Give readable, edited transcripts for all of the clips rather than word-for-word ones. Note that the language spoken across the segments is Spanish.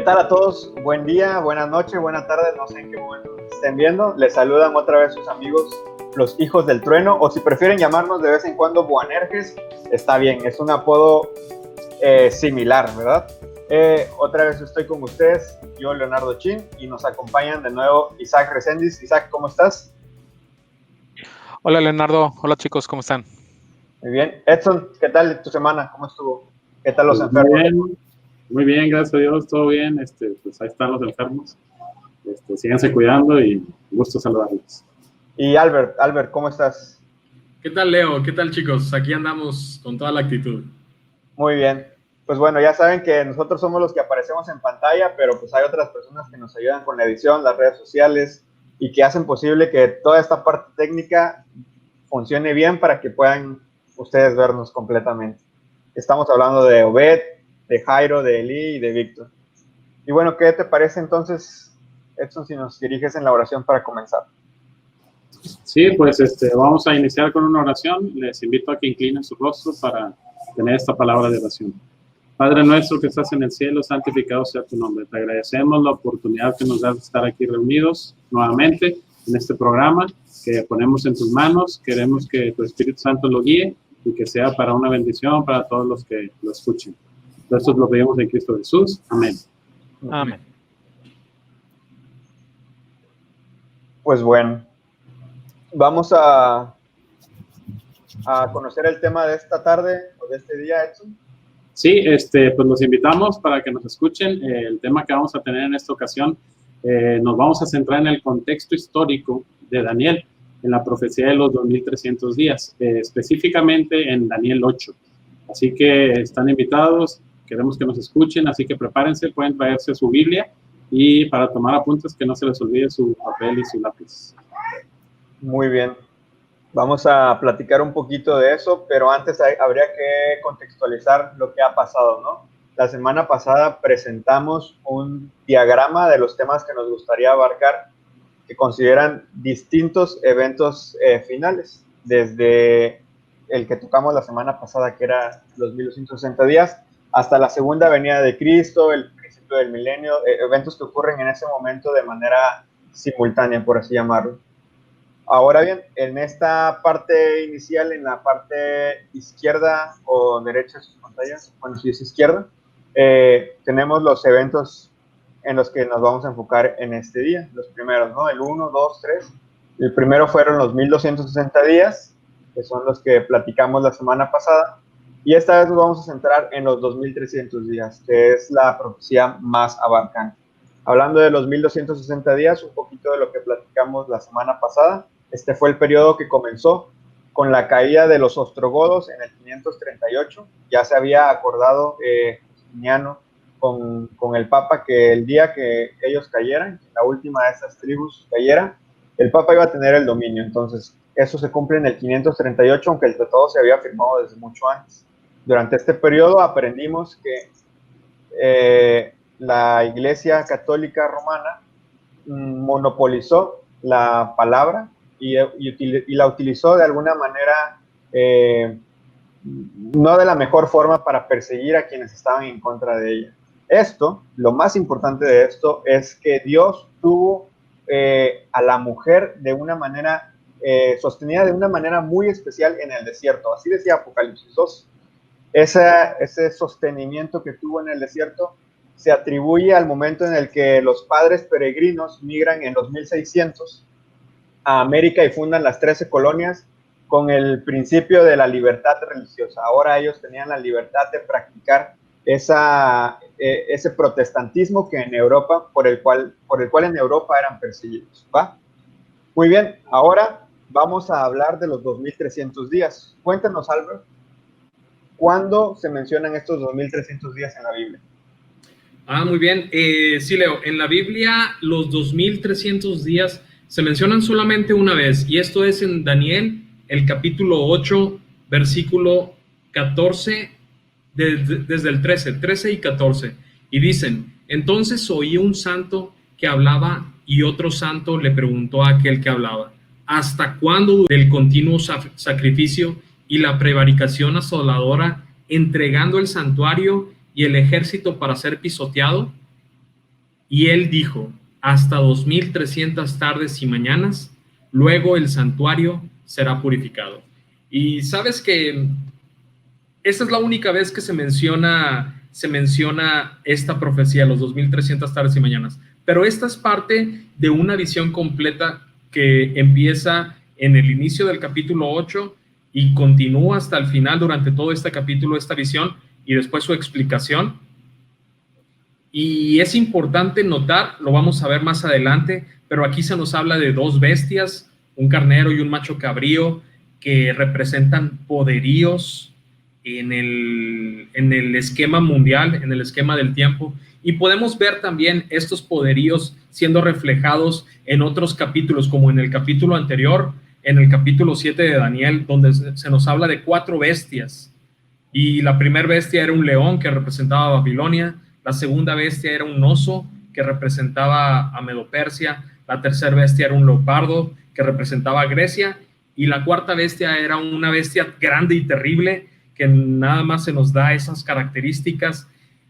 ¿Qué tal a todos? Buen día, buenas noches, buenas tardes, no sé en qué momento estén viendo. Les saludan otra vez sus amigos, los hijos del trueno, o si prefieren llamarnos de vez en cuando Boanerges, está bien, es un apodo similar, ¿verdad? Otra vez estoy con ustedes, yo Leonardo Chin, y nos acompañan de nuevo Isaac Reséndiz. Isaac, ¿cómo estás? Hola Leonardo, hola chicos, ¿cómo están? Muy bien. Edson, ¿qué tal tu semana? ¿Cómo estuvo? ¿Qué tal los enfermos? Muy bien, gracias a Dios, todo bien. Pues ahí están los enfermos. Síganse cuidando y gusto saludarlos. Y Albert, ¿cómo estás? ¿Qué tal, Leo? ¿Qué tal, chicos? Aquí andamos con toda la actitud. Muy bien. Pues bueno, ya saben que nosotros somos los que aparecemos en pantalla, pero pues hay otras personas que nos ayudan con la edición, las redes sociales, y que hacen posible que toda esta parte técnica funcione bien para que puedan ustedes vernos completamente. Estamos hablando de Obed, de Jairo, de Eli y de Víctor. Y bueno, ¿qué te parece entonces, Edson, si nos diriges en la oración para comenzar? Sí, pues vamos a iniciar con una oración. Les invito a que inclinen su rostro para tener esta palabra de oración. Padre nuestro que estás en el cielo, santificado sea tu nombre. Te agradecemos la oportunidad que nos das de estar aquí reunidos nuevamente en este programa que ponemos en tus manos. Queremos que tu Espíritu Santo lo guíe y que sea para una bendición para todos los que lo escuchen. Esto lo pedimos en Cristo Jesús. Amén. Amén. Pues bueno, vamos a conocer el tema de esta tarde o de este día, Edson. Sí, pues los invitamos para que nos escuchen. El tema que vamos a tener en esta ocasión, nos vamos a centrar en el contexto histórico de Daniel, en la profecía de los 2300 días, específicamente en Daniel 8. Así que están invitados, queremos que nos escuchen, así que prepárense, pueden traerse su Biblia y para tomar apuntes que no se les olvide su papel y su lápiz. Muy bien. Vamos a platicar un poquito de eso, pero antes habría que contextualizar lo que ha pasado, ¿no? La semana pasada presentamos un diagrama de los temas que nos gustaría abarcar, que consideran distintos eventos finales, desde el que tocamos la semana pasada, que era los 1260 días, hasta la segunda venida de Cristo, el principio del milenio, eventos que ocurren en ese momento de manera simultánea, por así llamarlo. Ahora bien, en esta parte inicial, en la parte izquierda o derecha de sus pantallas, bueno, si es izquierda, tenemos los eventos en los que nos vamos a enfocar en este día, los primeros, ¿no? El 1, 2, 3. El primero fueron los 1260 días, que son los que platicamos la semana pasada, y esta vez nos vamos a centrar en los 2300 días, que es la profecía más abarcante. Hablando de los 1260 días, un poquito de lo que platicamos la semana pasada. Este fue el periodo que comenzó con la caída de los ostrogodos en el 538. Ya se había acordado Justiniano con el Papa que el día que ellos cayeran, que la última de esas tribus cayera, el Papa iba a tener el dominio. Entonces, eso se cumple en el 538, aunque el tratado se había firmado desde mucho antes. Durante este periodo aprendimos que la Iglesia Católica Romana monopolizó la palabra y la utilizó de alguna manera no de la mejor forma para perseguir a quienes estaban en contra de ella. Lo más importante de esto es que Dios tuvo a la mujer de una manera sostenida de una manera muy especial en el desierto. Así decía Apocalipsis 2. Ese sostenimiento que tuvo en el desierto se atribuye al momento en el que los padres peregrinos migran en los 1600 a América y fundan las 13 colonias con el principio de la libertad religiosa. Ahora ellos tenían la libertad de practicar ese protestantismo que en Europa, por el cual en Europa eran perseguidos, ¿va? Muy bien, ahora vamos a hablar de los 2300 días. Cuéntanos, Albert, ¿cuándo se mencionan estos 2300 días en la Biblia? Muy bien. Sí, Leo, en la Biblia los 2300 días se mencionan solamente una vez, y esto es en Daniel, el capítulo 8, versículo 14, desde el 13 y 14, y dicen: entonces oí un santo que hablaba, y otro santo le preguntó a aquel que hablaba: ¿hasta cuándo del continuo sacrificio y la prevaricación asoladora, entregando el santuario y el ejército para ser pisoteado? Y él dijo, hasta 2300 tardes y mañanas, luego el santuario será purificado. Y sabes que esta es la única vez que se menciona esta profecía, los 2300 tardes y mañanas. Pero esta es parte de una visión completa que empieza en el inicio del capítulo 8 y continúa hasta el final durante todo este capítulo, esta visión, y después su explicación. Y es importante notar, lo vamos a ver más adelante, pero aquí se nos habla de dos bestias, un carnero y un macho cabrío, que representan poderíos en el esquema mundial, en el esquema del tiempo. Y podemos ver también estos poderíos siendo reflejados en otros capítulos, como en el capítulo anterior, en el capítulo 7 de Daniel, donde se nos habla de 4 bestias. Y la primera bestia era un león que representaba a Babilonia, la segunda bestia era un oso que representaba a Medo-Persia, la tercera bestia era un leopardo que representaba a Grecia, y la cuarta bestia era una bestia grande y terrible que nada más se nos da esas características,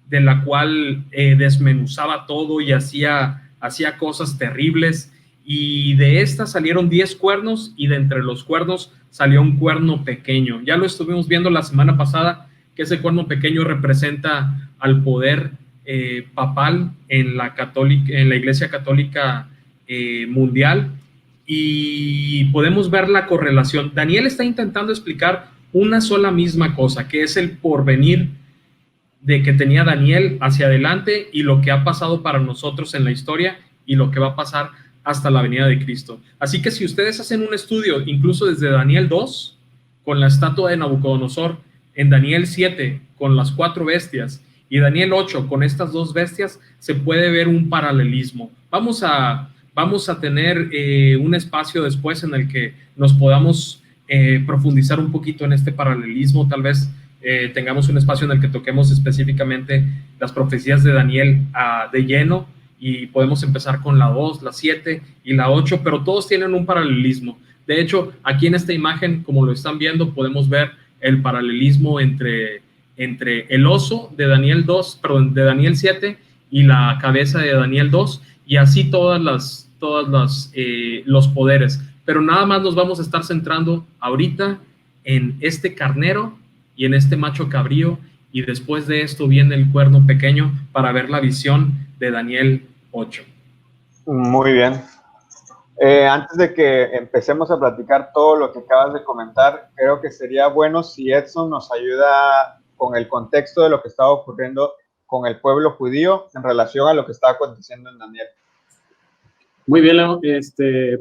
de la cual desmenuzaba todo y hacía cosas terribles. Y de estas salieron 10 cuernos, y de entre los cuernos salió un cuerno pequeño. Ya lo estuvimos viendo la semana pasada, que ese cuerno pequeño representa al poder papal en la Iglesia Católica mundial, y podemos ver la correlación. Daniel está intentando explicar una sola misma cosa, que es el porvenir de que tenía Daniel hacia adelante, y lo que ha pasado para nosotros en la historia, y lo que va a pasar hasta la venida de Cristo. Así que si ustedes hacen un estudio, incluso desde Daniel 2, con la estatua de Nabucodonosor, en Daniel 7, con las 4 bestias, y Daniel 8, con estas 2 bestias, se puede ver un paralelismo. Vamos a tener un espacio después en el que nos podamos profundizar un poquito en este paralelismo. Tal vez tengamos un espacio en el que toquemos específicamente las profecías de Daniel de lleno, y podemos empezar con la 2, la 7 y la 8, pero todos tienen un paralelismo. De hecho, aquí en esta imagen, como lo están viendo, podemos ver el paralelismo entre el oso de Daniel 2, perdón, de Daniel 7, y la cabeza de Daniel 2, y así todos los poderes. Pero nada más nos vamos a estar centrando ahorita en este carnero y en este macho cabrío, y después de esto viene el cuerno pequeño para ver la visión de Daniel 8. Muy bien. Antes de que empecemos a platicar todo lo que acabas de comentar, creo que sería bueno si Edson nos ayuda con el contexto de lo que estaba ocurriendo con el pueblo judío en relación a lo que estaba aconteciendo en Daniel. Muy bien, Leo. Pues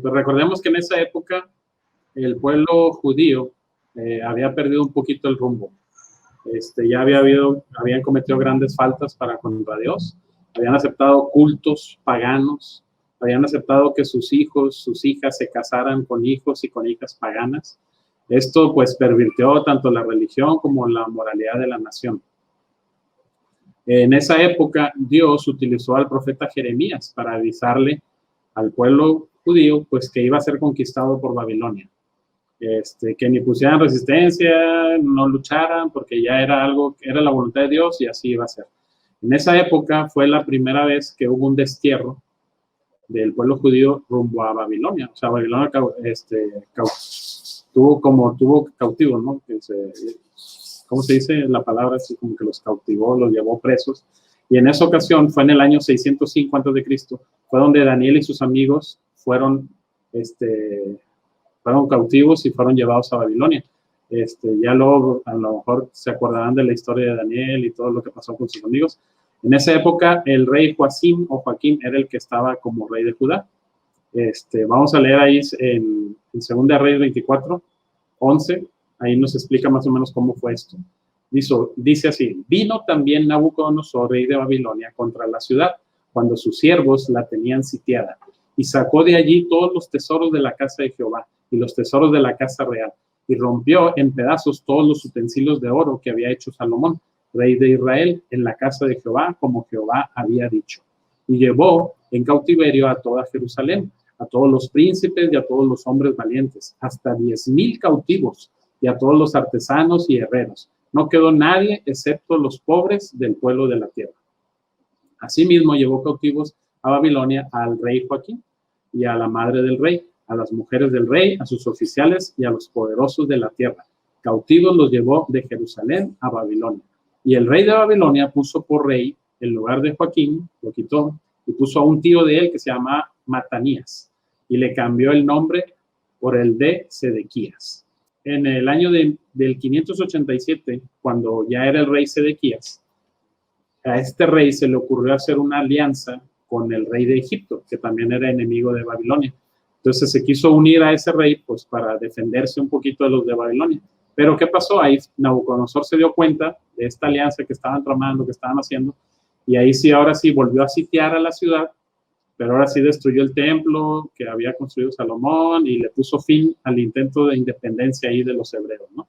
recordemos que en esa época el pueblo judío había perdido un poquito el rumbo. Ya habían cometido grandes faltas contra Dios, habían aceptado cultos paganos, habían aceptado que sus hijos, sus hijas se casaran con hijos y con hijas paganas. Esto pues pervirtió tanto la religión como la moralidad de la nación. En esa época Dios utilizó al profeta Jeremías para avisarle al pueblo judío pues que iba a ser conquistado por Babilonia. Que ni pusieran resistencia, no lucharan, porque ya era la voluntad de Dios, y así iba a ser. En esa época fue la primera vez que hubo un destierro del pueblo judío rumbo a Babilonia. O sea, Babilonia tuvo cautivos, ¿no? ¿Cómo se dice la palabra? Así como que los cautivó, los llevó presos. Y en esa ocasión, fue en el año 605 a.C., fue donde Daniel y sus amigos fueron cautivos y fueron llevados a Babilonia. Ya luego, a lo mejor se acordarán de la historia de Daniel y todo lo que pasó con sus amigos. En esa época, el rey Joacim era el que estaba como rey de Judá. Vamos a leer ahí en 2 Reyes 24, 11, ahí nos explica más o menos cómo fue esto. Dice así: vino también Nabucodonosor, rey de Babilonia, contra la ciudad, cuando sus siervos la tenían sitiada, y sacó de allí todos los tesoros de la casa de Jehová y los tesoros de la casa real, y rompió en pedazos todos los utensilios de oro que había hecho Salomón, rey de Israel, en la casa de Jehová, como Jehová había dicho. Y llevó en cautiverio a toda Jerusalén, a todos los príncipes y a todos los hombres valientes, hasta 10,000 cautivos, y a todos los artesanos y herreros. No quedó nadie excepto los pobres del pueblo de la tierra. Asimismo llevó cautivos a Babilonia al rey Joaquín y a la madre del rey, a las mujeres del rey, a sus oficiales y a los poderosos de la tierra. Cautivos los llevó de Jerusalén a Babilonia. Y el rey de Babilonia puso por rey, en lugar de Joaquín, lo quitó, y puso a un tío de él que se llama Matanías, y le cambió el nombre por el de Sedequías. En el año del 587, cuando ya era el rey Sedequías, a este rey se le ocurrió hacer una alianza con el rey de Egipto, que también era enemigo de Babilonia. Entonces se quiso unir a ese rey pues para defenderse un poquito de los de Babilonia. Pero ¿qué pasó? Ahí Nabucodonosor se dio cuenta de esta alianza que estaban tramando, que estaban haciendo, y ahí sí, ahora sí, volvió a sitiar a la ciudad, pero ahora sí destruyó el templo que había construido Salomón y le puso fin al intento de independencia ahí de los hebreos, ¿no?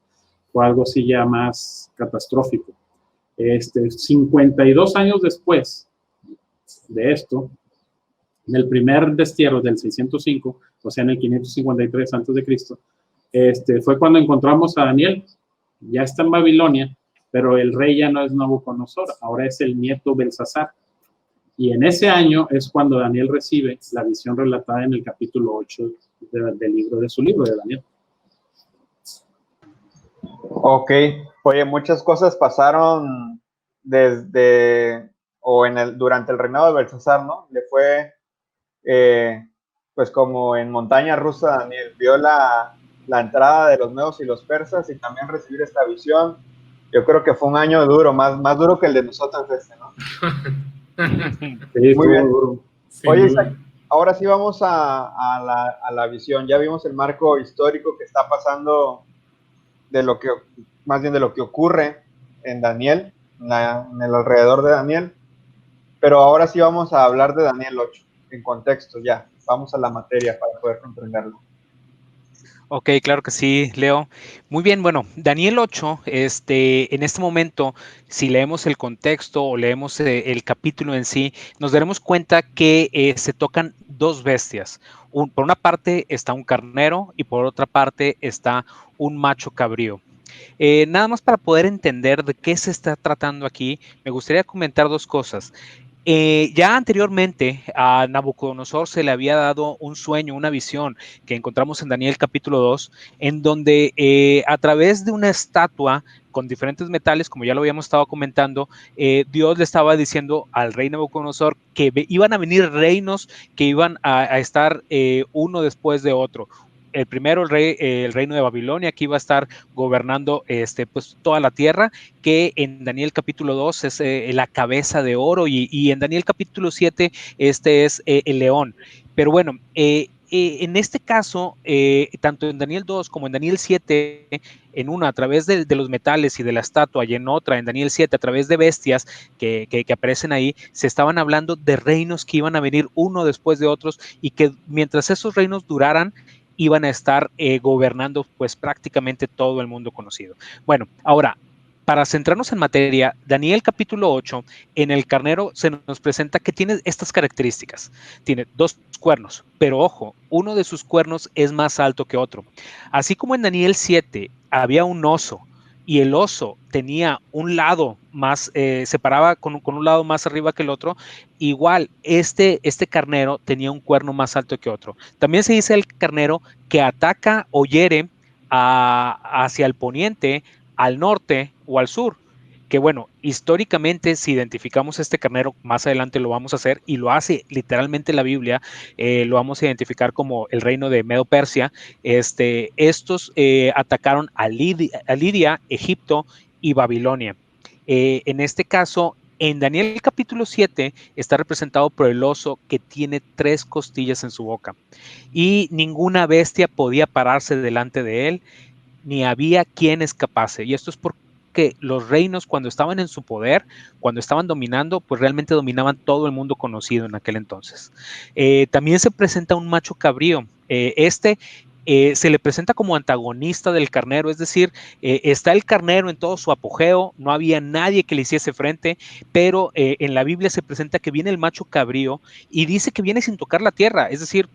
Fue algo así ya más catastrófico. 52 años después de esto, en el primer destierro del 605, o sea, en el 553 antes de Cristo, fue cuando encontramos a Daniel. Ya está en Babilonia, pero el rey ya no es Nabucodonosor, ahora es el nieto Belsasar. Y en ese año es cuando Daniel recibe la visión relatada en el capítulo 8 del libro de su libro de Daniel. Ok, oye, muchas cosas pasaron durante el reinado de Belsasar, ¿no? Le fue, pues como en montaña rusa, Daniel vio la entrada de los medos y los persas y también recibir esta visión. Yo creo que fue un año duro, más duro que el de nosotros ¿no? Sí, muy bien. Duro. Oye, Isaac, ahora sí vamos a la visión. Ya vimos el marco histórico que está pasando más bien de lo que ocurre en Daniel, en el alrededor de Daniel, pero ahora sí vamos a hablar de Daniel 8, en contexto ya, vamos a la materia para poder comprenderlo. Ok, claro que sí, Leo. Muy bien, bueno, Daniel 8, en este momento, si leemos el contexto o leemos el capítulo en sí, nos daremos cuenta que se tocan dos bestias. Por una parte está un carnero y por otra parte está un macho cabrío. Nada más para poder entender de qué se está tratando aquí, me gustaría comentar dos cosas. Ya anteriormente a Nabucodonosor se le había dado un sueño, una visión que encontramos en Daniel capítulo 2, en donde a través de una estatua con diferentes metales, como ya lo habíamos estado comentando, Dios le estaba diciendo al rey Nabucodonosor que iban a venir reinos que iban a estar uno después de otro. El primero, el reino de Babilonia, que iba a estar gobernando pues, toda la tierra, que en Daniel capítulo 2 es la cabeza de oro y en Daniel capítulo 7 este es el león. Pero bueno, en este caso, tanto en Daniel 2 como en Daniel 7, en una a través de los metales y de la estatua, y en otra, en Daniel 7, a través de bestias que aparecen ahí, se estaban hablando de reinos que iban a venir uno después de otros y que mientras esos reinos duraran, iban a estar gobernando pues prácticamente todo el mundo conocido. Bueno, ahora, para centrarnos en materia, Daniel capítulo 8, en el carnero se nos presenta que tiene estas características. Tiene dos cuernos, pero ojo, uno de sus cuernos es más alto que otro. Así como en Daniel 7 había un oso y el oso tenía un lado más, se paraba con un lado más arriba que el otro, igual este carnero tenía un cuerno más alto que otro. También se dice el carnero que ataca o hiere hacia el poniente, al norte o al sur, que bueno, históricamente si identificamos este carnero, más adelante lo vamos a hacer y lo hace literalmente la Biblia, lo vamos a identificar como el reino de Medo-Persia. Estos atacaron a Lidia, Egipto y Babilonia. En este caso, en Daniel capítulo 7 está representado por el oso que tiene 3 costillas en su boca y ninguna bestia podía pararse delante de él, ni había quien escapase. Y esto es porque los reinos, cuando estaban en su poder, cuando estaban dominando, pues realmente dominaban todo el mundo conocido en aquel entonces. También se presenta un macho cabrío. Se le presenta como antagonista del carnero, es decir, está el carnero en todo su apogeo, no había nadie que le hiciese frente, pero en la Biblia se presenta que viene el macho cabrío y dice que viene sin tocar la tierra, es decir,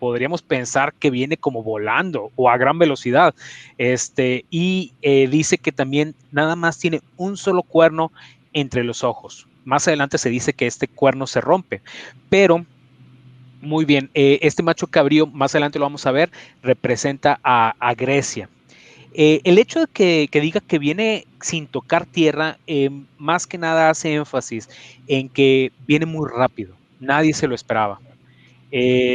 podríamos pensar que viene como volando o a gran velocidad. Dice que también nada más tiene un solo cuerno entre los ojos. Más adelante se dice que este cuerno se rompe, pero muy bien, este macho cabrío, más adelante lo vamos a ver, representa a Grecia. El hecho de que diga que viene sin tocar tierra, más que nada hace énfasis en que viene muy rápido, nadie se lo esperaba.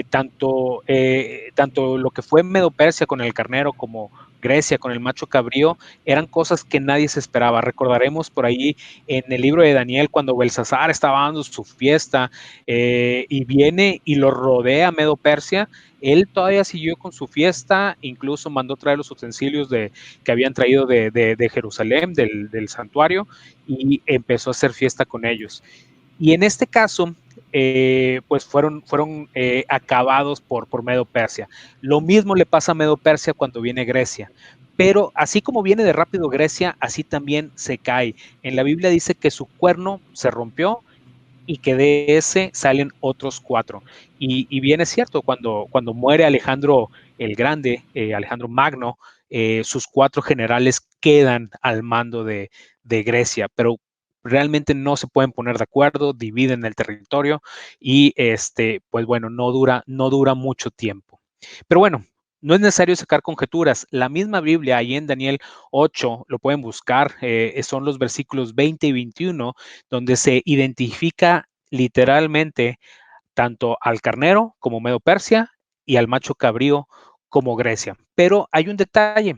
Tanto lo que fue Medo-Persia con el carnero como Grecia con el macho cabrío eran cosas que nadie se esperaba. Recordaremos por ahí en el libro de Daniel cuando Belsasar estaba dando su fiesta y viene y lo rodea Medo-Persia. Él todavía siguió con su fiesta, incluso mandó traer los utensilios que habían traído de Jerusalén, del santuario, y empezó a hacer fiesta con ellos. Y en este caso, pues fueron acabados por Medo-Persia. Lo mismo le pasa a Medo-Persia cuando viene Grecia. Pero así como viene de rápido Grecia, así también se cae. En la Biblia dice que su cuerno se rompió y que de ese salen otros 4. Y bien es cierto, cuando muere Alejandro el Grande, Alejandro Magno, sus 4 generales quedan al mando de Grecia, pero realmente no se pueden poner de acuerdo, dividen el territorio y pues bueno, no dura mucho tiempo. Pero bueno, no es necesario sacar conjeturas. La misma Biblia, ahí en Daniel 8, lo pueden buscar, son los versículos 20 y 21, donde se identifica literalmente tanto al carnero como Medo-Persia y al macho cabrío como Grecia. Pero hay un detalle.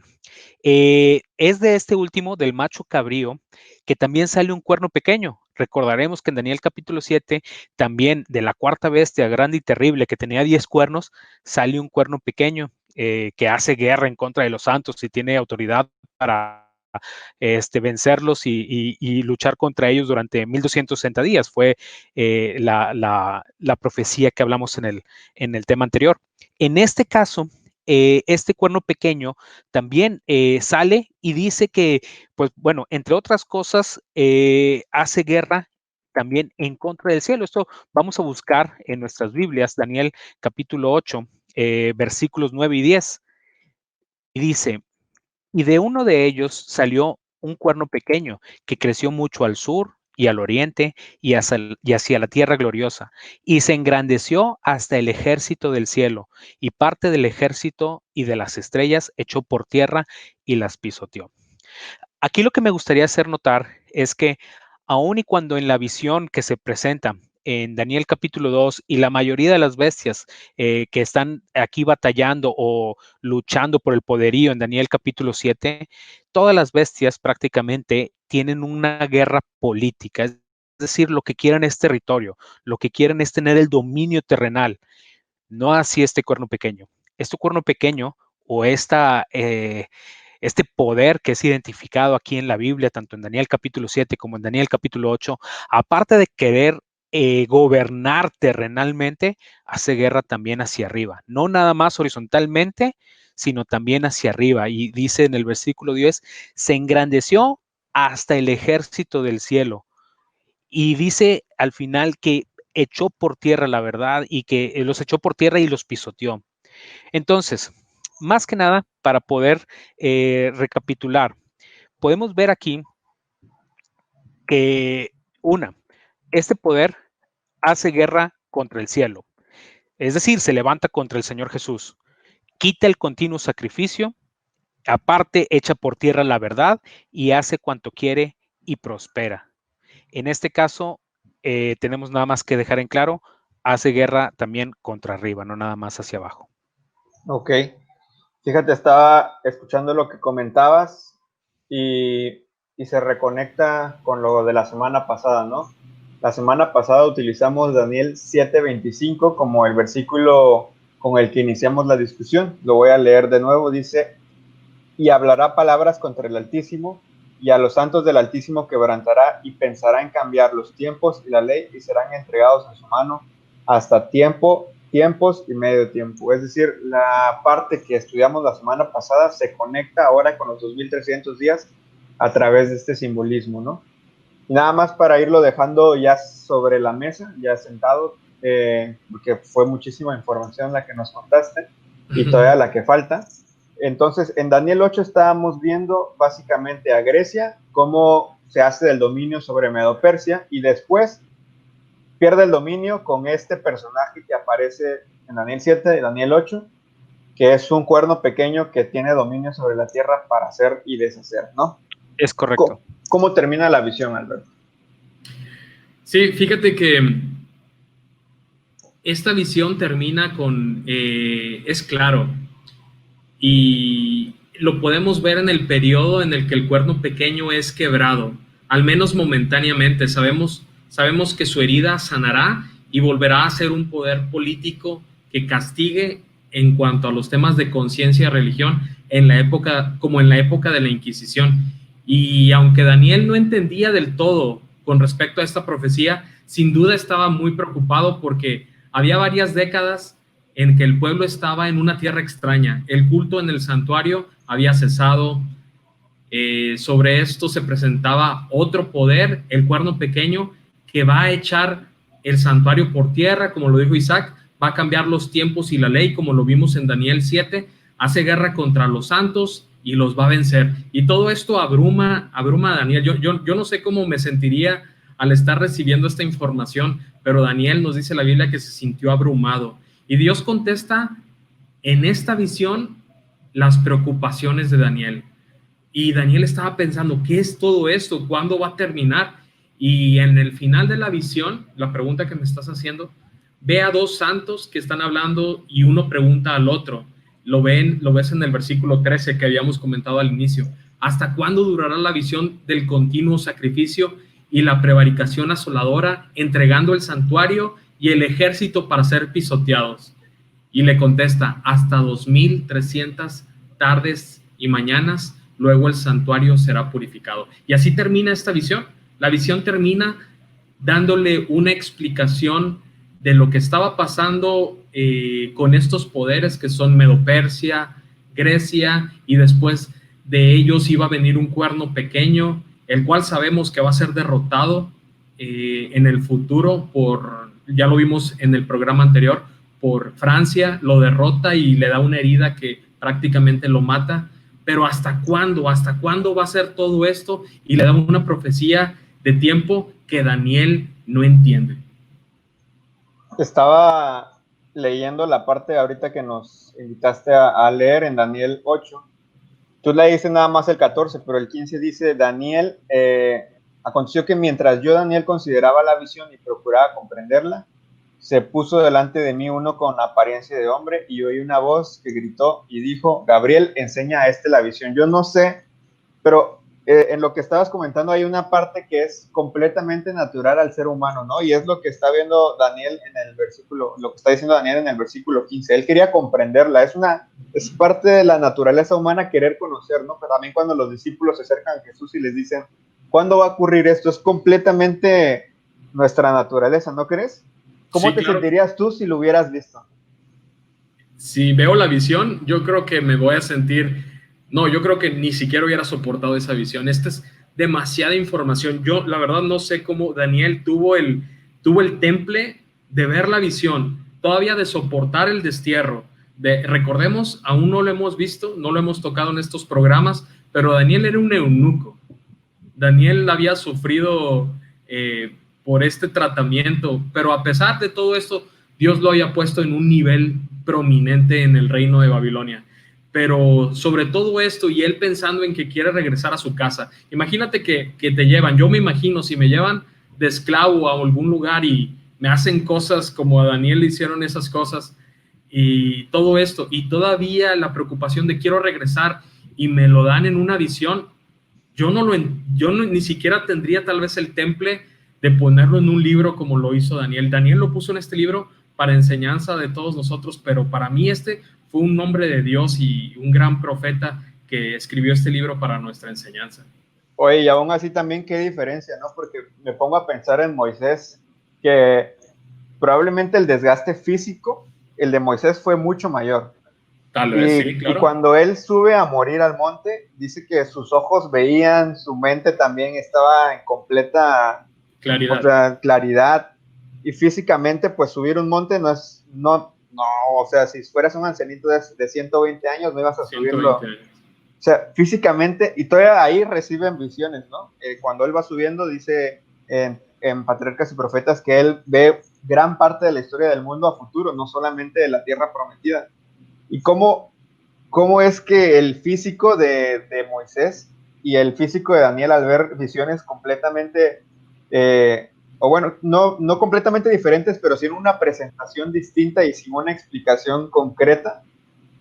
Es de este último, del macho cabrío, que también sale un cuerno pequeño. Recordaremos que en Daniel capítulo 7, también de la cuarta bestia grande y terrible que tenía 10 cuernos, sale un cuerno pequeño que hace guerra en contra de los santos y tiene autoridad para vencerlos y luchar contra ellos durante 1260 días. Fue la profecía que hablamos en el tema anterior. En este caso, este cuerno pequeño también sale y dice que, pues bueno, entre otras cosas, hace guerra también en contra del cielo. Esto vamos a buscar en nuestras Biblias, Daniel capítulo 8, versículos 9 y 10. Y dice, y de uno de ellos salió un cuerno pequeño que creció mucho al sur y al oriente y hacia la tierra gloriosa, y se engrandeció hasta el ejército del cielo, y parte del ejército y de las estrellas echó por tierra y las pisoteó. Aquí lo que me gustaría hacer notar es que aun y cuando en la visión que se presenta en Daniel capítulo 2 y la mayoría de las bestias que están aquí batallando o luchando por el poderío en Daniel capítulo 7, todas las bestias prácticamente tienen una guerra política, es decir, lo que quieren es territorio, lo que quieren es tener el dominio terrenal, no así este cuerno pequeño. Este cuerno pequeño o este poder que es identificado aquí en la Biblia, tanto en Daniel capítulo 7 como en Daniel capítulo 8, aparte de querer gobernar terrenalmente, hace guerra también hacia arriba, no nada más horizontalmente, sino también hacia arriba. Y dice en el versículo 10, se engrandeció hasta el ejército del cielo. Y dice al final que echó por tierra la verdad y que los echó por tierra y los pisoteó. Entonces, más que nada, para poder recapitular, podemos ver aquí que, este poder hace guerra contra el cielo, es decir, se levanta contra el Señor Jesús, quita el continuo sacrificio, aparte echa por tierra la verdad y hace cuanto quiere y prospera. En este caso, tenemos nada más que dejar en claro, hace guerra también contra arriba, no nada más hacia abajo. Ok. Fíjate, estaba escuchando lo que comentabas y se reconecta con lo de la semana pasada, ¿no? La semana pasada utilizamos Daniel 7:25 como el versículo con el que iniciamos la discusión. Lo voy a leer de nuevo. Dice, y hablará palabras contra el Altísimo, y a los santos del Altísimo quebrantará y pensará en cambiar los tiempos y la ley y serán entregados en su mano hasta tiempos y medio tiempo. Es decir, la parte que estudiamos la semana pasada se conecta ahora con los 2300 días a través de este simbolismo, ¿no? Y nada más para irlo dejando ya sobre la mesa, ya sentado, porque fue muchísima información la que nos contaste y todavía la que falta. Entonces, en Daniel 8 estábamos viendo básicamente a Grecia, cómo se hace del dominio sobre Medo-Persia y después pierde el dominio con este personaje que aparece en Daniel 7 y Daniel 8, que es un cuerno pequeño que tiene dominio sobre la tierra para hacer y deshacer, ¿no? Es correcto. ¿Cómo termina la visión, Alberto? Sí, fíjate que esta visión termina con, es claro, y lo podemos ver en el periodo en el que el cuerno pequeño es quebrado, al menos momentáneamente. Sabemos que su herida sanará y volverá a ser un poder político que castigue en cuanto a los temas de conciencia y religión en la época, como en la época de la Inquisición. Y aunque Daniel no entendía del todo con respecto a esta profecía, sin duda estaba muy preocupado porque había varias décadas en que el pueblo estaba en una tierra extraña. El culto en el santuario había cesado. Sobre esto se presentaba otro poder, el cuerno pequeño, que va a echar el santuario por tierra, como lo dijo Isaac, va a cambiar los tiempos y la ley, como lo vimos en Daniel 7, hace guerra contra los santos y los va a vencer. Y todo esto abruma a Daniel. Yo no sé cómo me sentiría al estar recibiendo esta información, pero Daniel, nos dice la Biblia, que se sintió abrumado. Y Dios contesta en esta visión las preocupaciones de Daniel. Y Daniel estaba pensando, ¿qué es todo esto? ¿Cuándo va a terminar? Y en el final de la visión, la pregunta que me estás haciendo, ve a dos santos que están hablando y uno pregunta al otro. Lo ves en el versículo 13 que habíamos comentado al inicio. ¿Hasta cuándo durará la visión del continuo sacrificio y la prevaricación asoladora, entregando el santuario y el ejército para ser pisoteados? Y le contesta, hasta 2300 tardes y mañanas, luego el santuario será purificado. Y así termina esta visión. La visión termina dándole una explicación de lo que estaba pasando con estos poderes que son Medo-Persia, Grecia, y después de ellos iba a venir un cuerno pequeño, el cual sabemos que va a ser derrotado en el futuro ya lo vimos en el programa anterior, por Francia, lo derrota y le da una herida que prácticamente lo mata. Pero ¿hasta cuándo? ¿Hasta cuándo va a ser todo esto? Y le da una profecía de tiempo que Daniel no entiende. Estaba leyendo la parte ahorita que nos invitaste a leer en Daniel 8. Tú leíste nada más el 14, pero el 15 dice, Daniel, aconteció que mientras yo, Daniel, consideraba la visión y procuraba comprenderla, se puso delante de mí uno con apariencia de hombre y oí una voz que gritó y dijo, Gabriel, enseña a este la visión. Yo no sé, pero en lo que estabas comentando hay una parte que es completamente natural al ser humano, ¿no? Y es lo que está viendo Daniel en el versículo, lo que está diciendo Daniel en el versículo 15. Él quería comprenderla, es parte de la naturaleza humana querer conocer, ¿no? Pero también cuando los discípulos se acercan a Jesús y les dicen, ¿cuándo va a ocurrir esto? Es completamente nuestra naturaleza, ¿no crees? ¿Cómo Sí, te claro. sentirías tú si lo hubieras visto? Si veo la visión, yo creo que me voy a sentir... No, yo creo que ni siquiera hubiera soportado esa visión. Esta es demasiada información. Yo, la verdad, no sé cómo Daniel tuvo el temple de ver la visión, todavía de soportar el destierro. Recordemos, aún no lo hemos visto, no lo hemos tocado en estos programas, pero Daniel era un eunuco. Daniel había sufrido por este tratamiento, pero a pesar de todo esto, Dios lo había puesto en un nivel prominente en el reino de Babilonia. Pero sobre todo esto, y él pensando en que quiere regresar a su casa, imagínate que te llevan, yo me imagino si me llevan de esclavo a algún lugar y me hacen cosas como a Daniel le hicieron esas cosas y todo esto, y todavía la preocupación de quiero regresar y me lo dan en una visión, yo ni siquiera tendría tal vez el temple de ponerlo en un libro como lo hizo Daniel. Daniel lo puso en este libro para enseñanza de todos nosotros, pero para mí este fue un hombre de Dios y un gran profeta que escribió este libro para nuestra enseñanza. Oye, y aún así también qué diferencia, ¿no? Porque me pongo a pensar en Moisés, que probablemente el desgaste físico, el de Moisés fue mucho mayor. Tal vez, sí, claro. Y cuando él sube a morir al monte, dice que sus ojos veían, su mente también estaba en completa claridad. Y físicamente, pues subir un monte no, o sea, si fueras un ancianito de 120 años, no ibas a subirlo O sea, físicamente, y todavía ahí reciben visiones, ¿no? Cuando él va subiendo, dice en Patriarcas y Profetas que él ve gran parte de la historia del mundo a futuro, no solamente de la tierra prometida. ¿Y cómo es que el físico de Moisés y el físico de Daniel, al ver visiones completamente, o bueno, no completamente diferentes, pero sin una presentación distinta y sin una explicación concreta,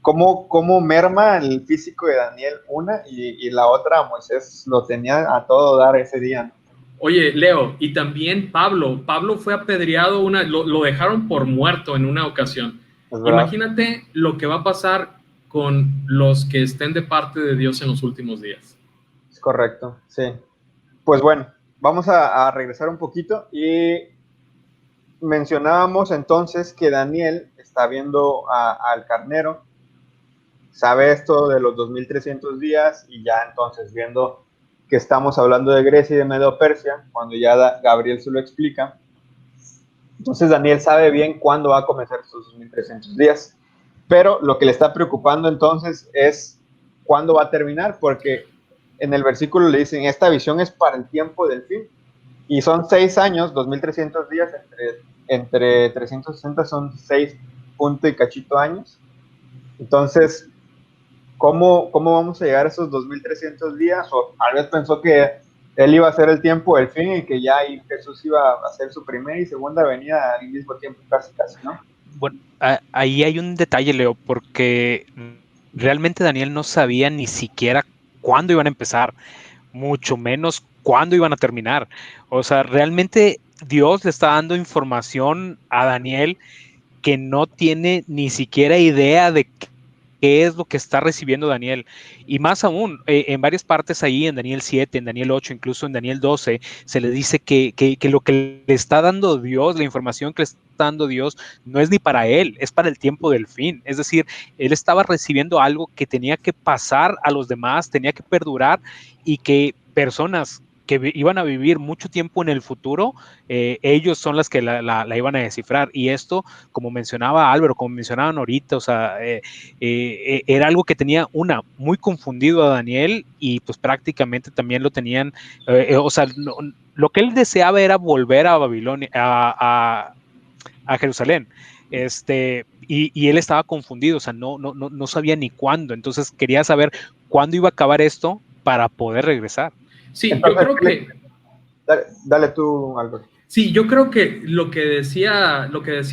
cómo merma el físico de Daniel una y la otra Moisés lo tenía a todo dar ese día, ¿no? Oye, Leo, y también Pablo fue apedreado, lo dejaron por muerto en una ocasión. Es verdad. Imagínate lo que va a pasar con los que estén de parte de Dios en los últimos días. Es correcto, sí. Pues bueno, vamos a regresar un poquito y mencionábamos entonces que Daniel está viendo al carnero, sabe esto de los 2300 días y ya entonces viendo que estamos hablando de Grecia y de Medo-Persia, cuando ya Gabriel se lo explica, entonces Daniel sabe bien cuándo va a comenzar estos 2300 días, pero lo que le está preocupando entonces es cuándo va a terminar, porque en el versículo le dicen, esta visión es para el tiempo del fin, y son 6 años, 2300 días, entre 360 son 6 punto y cachito años. Entonces, ¿cómo vamos a llegar a esos 2300 días? O tal vez pensó que él iba a ser el tiempo del fin y que ya Jesús iba a hacer su primera y segunda venida al mismo tiempo, casi, ¿no? Bueno, ahí hay un detalle, Leo, porque realmente Daniel no sabía ni siquiera cuándo iban a empezar, mucho menos cuándo iban a terminar. O sea, realmente Dios le está dando información a Daniel que no tiene ni siquiera idea de qué es lo que está recibiendo Daniel. Y más aún, en varias partes ahí, en Daniel 7, en Daniel 8, incluso en Daniel 12, se le dice que lo que le está dando Dios, la información que le está dando Dios, no es ni para él, es para el tiempo del fin. Es decir, él estaba recibiendo algo que tenía que pasar a los demás, tenía que perdurar y que personas que iban a vivir mucho tiempo en el futuro, ellos son las que la iban a descifrar. Y esto, como mencionaba Álvaro, como mencionaban ahorita, o sea, era algo que tenía muy confundido a Daniel y pues prácticamente también lo tenían, o sea, lo que él deseaba era volver a Babilonia, a Jerusalén. Y él estaba confundido, o sea, no sabía ni cuándo, entonces quería saber cuándo iba a acabar esto para poder regresar. Sí, Entonces, yo creo que... Dale tú, Albert. Sí, yo creo que lo que decía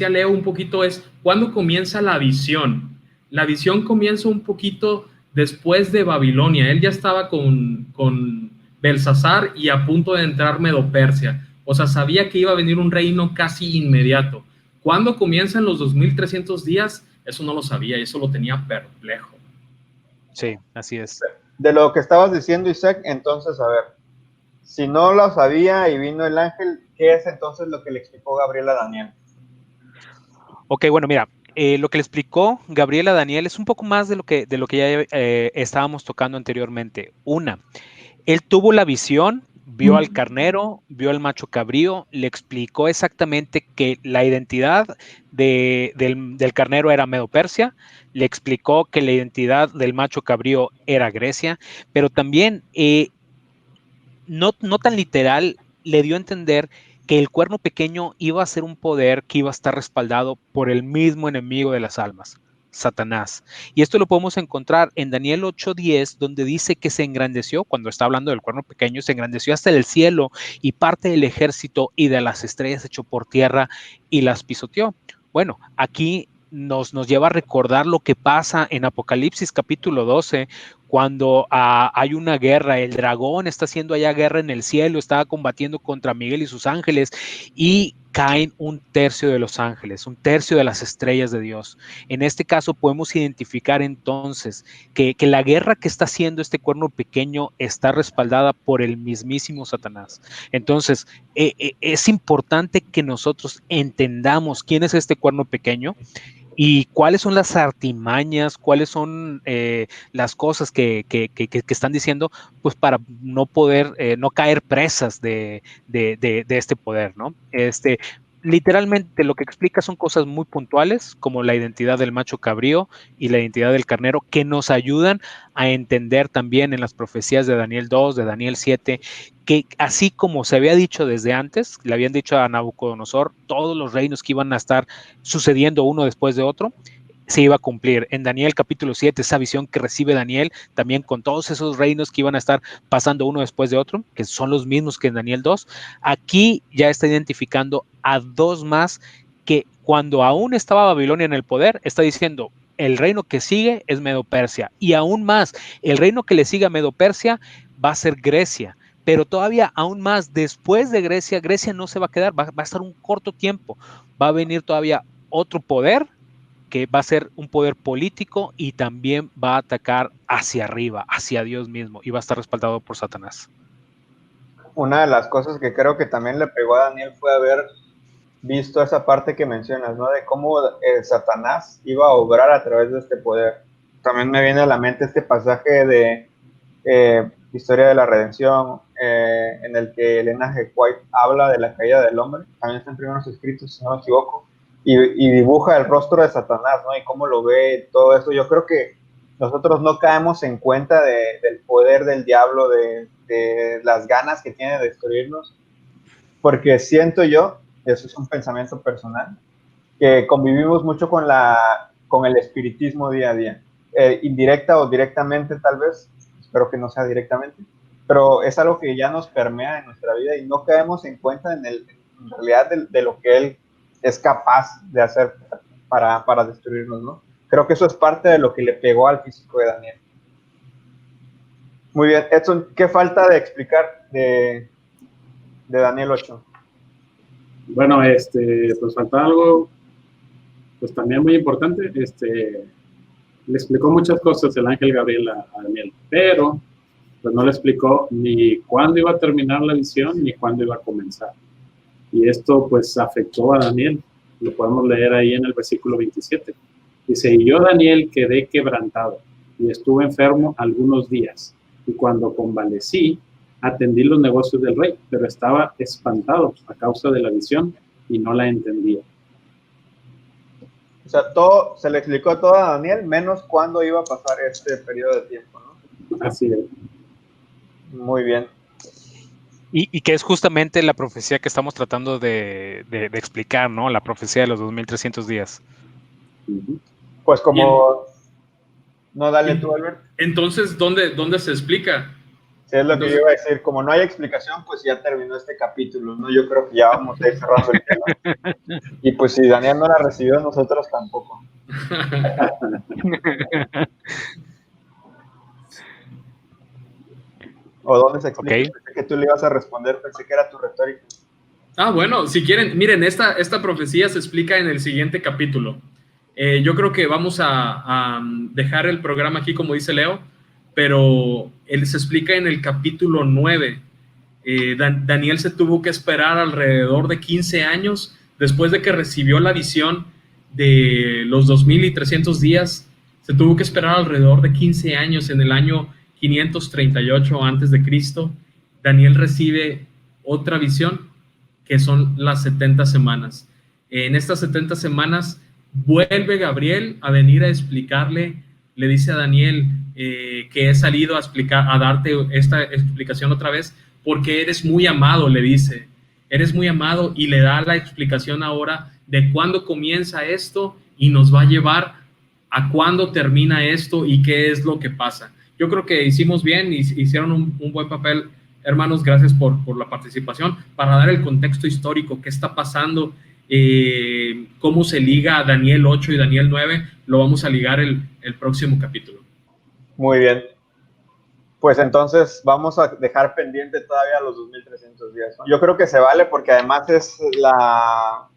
Leo un poquito es cuándo comienza la visión. La visión comienza un poquito después de Babilonia. Él ya estaba con Belsasar y a punto de entrar Medo-Persia. O sea, sabía que iba a venir un reino casi inmediato. ¿Cuándo comienzan los 2300 días? Eso no lo sabía y eso lo tenía perplejo. Sí, así es. De lo que estabas diciendo, Isaac, entonces, a ver, si no lo sabía y vino el ángel, ¿qué es entonces lo que le explicó Gabriel a Daniel? Ok, bueno, mira, lo que le explicó Gabriel a Daniel es un poco más de lo que ya estábamos tocando anteriormente. Él tuvo la visión, vio al carnero, vio al macho cabrío, le explicó exactamente que la identidad del carnero era Medo-Persia, le explicó que la identidad del macho cabrío era Grecia, pero también no tan literal, le dio a entender que el cuerno pequeño iba a ser un poder que iba a estar respaldado por el mismo enemigo de las almas, Satanás. Y esto lo podemos encontrar en Daniel 8:10, donde dice que se engrandeció, cuando está hablando del cuerno pequeño, se engrandeció hasta el cielo y parte del ejército y de las estrellas echó por tierra y las pisoteó. Bueno, aquí nos lleva a recordar lo que pasa en Apocalipsis capítulo 12, cuando hay una guerra, el dragón está haciendo allá guerra en el cielo, estaba combatiendo contra Miguel y sus ángeles y caen un tercio de los ángeles, un tercio de las estrellas de Dios. En este caso podemos identificar entonces que la guerra que está haciendo este cuerno pequeño está respaldada por el mismísimo Satanás. Entonces, es importante que nosotros entendamos quién es este cuerno pequeño y cuáles son las artimañas, cuáles son las cosas que están diciendo, pues para no poder, no caer presas de este poder, ¿no? literalmente lo que explica son cosas muy puntuales, como la identidad del macho cabrío y la identidad del carnero, que nos ayudan a entender también en las profecías de Daniel 2, de Daniel 7, que así como se había dicho desde antes, le habían dicho a Nabucodonosor, todos los reinos que iban a estar sucediendo uno después de otro, se iba a cumplir. En Daniel capítulo 7, esa visión que recibe Daniel, también con todos esos reinos que iban a estar pasando uno después de otro, que son los mismos que en Daniel 2, aquí ya está identificando a dos más que cuando aún estaba Babilonia en el poder, está diciendo, el reino que sigue es Medo-Persia, y aún más, el reino que le sigue a Medo-Persia va a ser Grecia, pero todavía aún más, después de Grecia, Grecia no se va a quedar, va a estar un corto tiempo, va a venir todavía otro poder, que va a ser un poder político y también va a atacar hacia arriba, hacia Dios mismo, y va a estar respaldado por Satanás. Una de las cosas que creo que también le pegó a Daniel fue haber visto esa parte que mencionas, ¿no? De cómo Satanás iba a obrar a través de este poder. También me viene a la mente este pasaje de Historia de la Redención, en el que Elena G. White habla de la caída del hombre, también está en Primeros Escritos, si no me equivoco, y dibuja el rostro de Satanás, ¿no? Y cómo lo ve, todo eso. Yo creo que nosotros no caemos en cuenta del poder del diablo, de las ganas que tiene de destruirnos, porque siento yo, eso es un pensamiento personal, que convivimos mucho con el espiritismo día a día, indirecta o directamente tal vez, espero que no sea directamente, pero es algo que ya nos permea en nuestra vida y no caemos en cuenta en realidad de lo que él es capaz de hacer para destruirnos, ¿no? Creo que eso es parte de lo que le pegó al físico de Daniel. Muy bien, Edson, ¿qué falta de explicar de Daniel 8? Bueno, pues falta algo, pues también muy importante. Le explicó muchas cosas el ángel Gabriel a Daniel, pero pues no le explicó ni cuándo iba a terminar la visión ni cuándo iba a comenzar. Y esto pues afectó a Daniel. Lo podemos leer ahí en el versículo 27. Dice, y yo, Daniel, quedé quebrantado y estuve enfermo algunos días. Y cuando convalecí, atendí los negocios del rey, pero estaba espantado a causa de la visión y no la entendía. O sea, se le explicó todo a Daniel, menos cuándo iba a pasar este periodo de tiempo, ¿no? Así es. Muy bien. Y que es justamente la profecía que estamos tratando de explicar, ¿no? La profecía de los 2300 días. Pues como... No, dale tú, Albert. Entonces, ¿dónde se explica? Sí, es lo que yo iba a decir. Como no hay explicación, pues ya terminó este capítulo, ¿no? Yo creo que ya vamos a ir cerrando el tema. Y pues si Daniel no la recibió, nosotros tampoco. ¿O dónde se explica? Okay. Pensé que tú le ibas a responder, pensé que era tu retórica. Ah, bueno, si quieren, miren, esta profecía se explica en el siguiente capítulo. Yo creo que vamos a dejar el programa aquí, como dice Leo, pero él se explica en el capítulo 9. Daniel se tuvo que esperar alrededor de 15 años después de que recibió la visión de los 2300 días. Se tuvo que esperar alrededor de 15 años. En el año 538 antes de Cristo, Daniel recibe otra visión, que son las 70 semanas. En estas 70 semanas vuelve Gabriel a venir a explicarle, le dice a Daniel que he salido a darte esta explicación otra vez, porque eres muy amado, le dice. Eres muy amado, y le da la explicación ahora de cuándo comienza esto y nos va a llevar a cuándo termina esto y qué es lo que pasa. Yo creo que hicimos bien, hicieron un buen papel, hermanos. Gracias por la participación, para dar el contexto histórico, qué está pasando, cómo se liga Daniel 8 y Daniel 9, lo vamos a ligar el próximo capítulo. Muy bien. Pues entonces vamos a dejar pendiente todavía los 2300 días, ¿no? Yo creo que se vale, porque además es la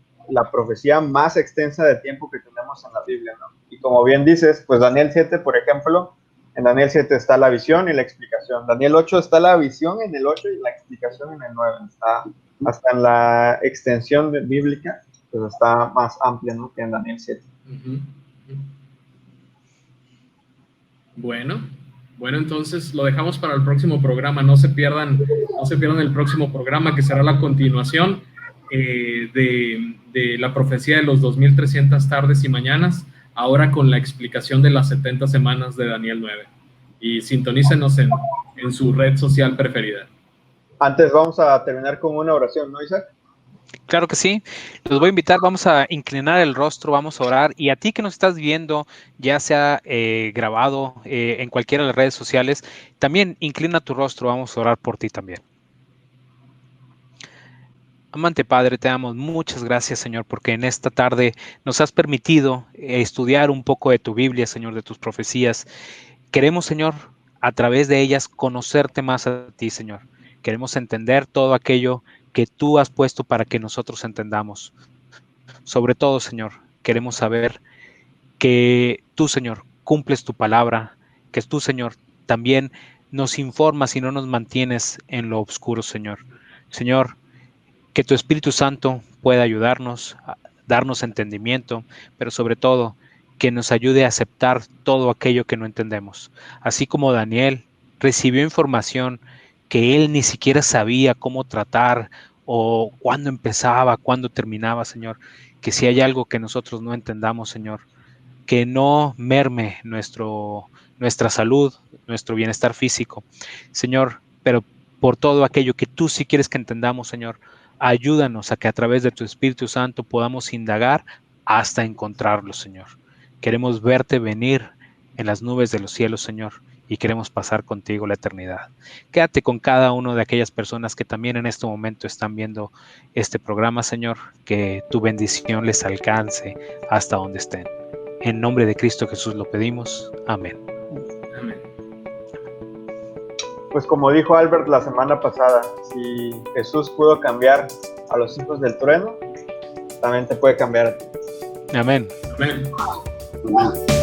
profecía más extensa de tiempo que tenemos en la Biblia, ¿no? Y como bien dices, pues Daniel 7, por ejemplo, en Daniel 7 está la visión y la explicación. Daniel 8 está la visión en el 8 y la explicación en el 9. Está hasta en la extensión bíblica, pues está más amplia, ¿no?, que en Daniel 7. Bueno, entonces lo dejamos para el próximo programa. No se pierdan el próximo programa, que será la continuación. de la profecía de los 2300 tardes y mañanas, ahora con la explicación de las 70 semanas de Daniel 9. Y sintonícenos en su red social preferida. Antes vamos a terminar con una oración, ¿no, Isaac? Claro que sí. Los voy a invitar, vamos a inclinar el rostro, vamos a orar. Y a ti que nos estás viendo, ya sea grabado en cualquiera de las redes sociales, también inclina tu rostro, vamos a orar por ti también. Amante Padre, te damos muchas gracias, Señor, porque en esta tarde nos has permitido estudiar un poco de tu Biblia, Señor, de tus profecías. Queremos, Señor, a través de ellas conocerte más a ti, Señor. Queremos entender todo aquello que tú has puesto para que nosotros entendamos. Sobre todo, Señor, queremos saber que tú, Señor, cumples tu palabra, que tú, Señor, también nos informas y no nos mantienes en lo oscuro, Señor. Señor, que tu Espíritu Santo pueda ayudarnos, a darnos entendimiento, pero sobre todo que nos ayude a aceptar todo aquello que no entendemos. Así como Daniel recibió información que él ni siquiera sabía cómo tratar o cuándo empezaba, cuándo terminaba, Señor, que si hay algo que nosotros no entendamos, Señor, que no merme nuestra salud, nuestro bienestar físico, Señor, pero por todo aquello que tú sí quieres que entendamos, Señor, ayúdanos a que a través de tu Espíritu Santo podamos indagar hasta encontrarlo, Señor. Queremos verte venir en las nubes de los cielos, Señor, y queremos pasar contigo la eternidad. Quédate con cada una de aquellas personas que también en este momento están viendo este programa, Señor, que tu bendición les alcance hasta donde estén. En nombre de Cristo Jesús lo pedimos. Amén. Amén. Pues como dijo Albert la semana pasada, si Jesús pudo cambiar a los hijos del trueno, también te puede cambiar a ti. Amén. Amén. Amén.